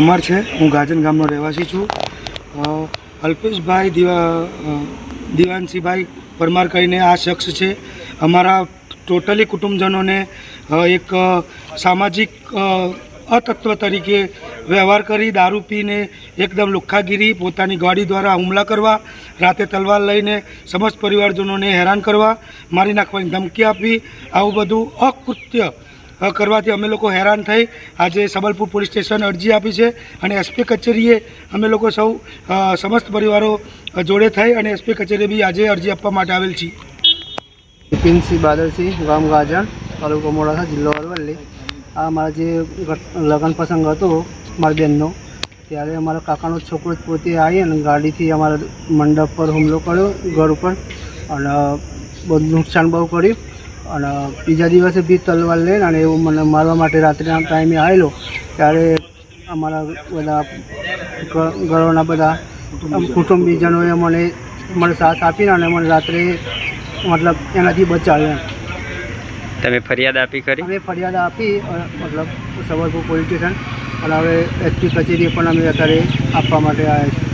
પરમાર છે। હું ગાજન ગામનો રહેવાસી છું। અલ્પેશભાઈ દિવાનસિંહભાઈ પરમાર કરીને આ શખ્સ છે। અમારા ટોટલી કુટુંબજનોને એક સામાજિક અતત્વ તરીકે વ્યવહાર કરી દારૂ પીને એકદમ લુખ્ખાગીરી પોતાની ગાડી દ્વારા હુમલા કરવા, રાતે તલવાર લઈને સમસ્ત પરિવારજનોને હેરાન કરવા, મારી નાખવાની ધમકી આપી, આવું બધું અકૃત્ય કરવાથી અમે લોકો હેરાન થઈ આજે સબલપુર પોલીસ સ્ટેશન અરજી આપી છે અને એસપી કચેરીએ અમે લોકો સૌ સમસ્ત પરિવારો જોડે થઈ અને એસપી કચેરીએ બી આજે અરજી આપવા માટે આવેલ છીએ। બિપિનસિંહ બાદલસિંહ, ગામ ગાજણ, તાલુકો મોડાસા, જિલ્લો અરવલ્લી। આ મારા જે લગ્ન પ્રસંગ હતો મારી બહેનનો, ત્યારે અમારા કાકાનો છોકરો જ પોતે આવી અને ગાડીથી અમારા મંડપ પર હુમલો કર્યો, ઘર ઉપર, અને બહુ નુકસાન બહુ કર્યું। અને બીજા દિવસે બી તલવાર લઈને અને એવું મને મારવા માટે રાત્રિના ટાઈમે આવેલો, ત્યારે અમારા બધા ઘરોના બધા કુટુંબીજનોએ મને સાથ આપીને અને મને રાત્રે મતલબ એનાથી બચાવ્યો। તમે ફરિયાદ આપી ખરી? અમે ફરિયાદ આપી મતલબ સબલપુર પોલીસ સ્ટેશન, અને હવે એસપી કચેરીએ પણ અમે અત્યારે આપવા માટે આવ્યા છીએ।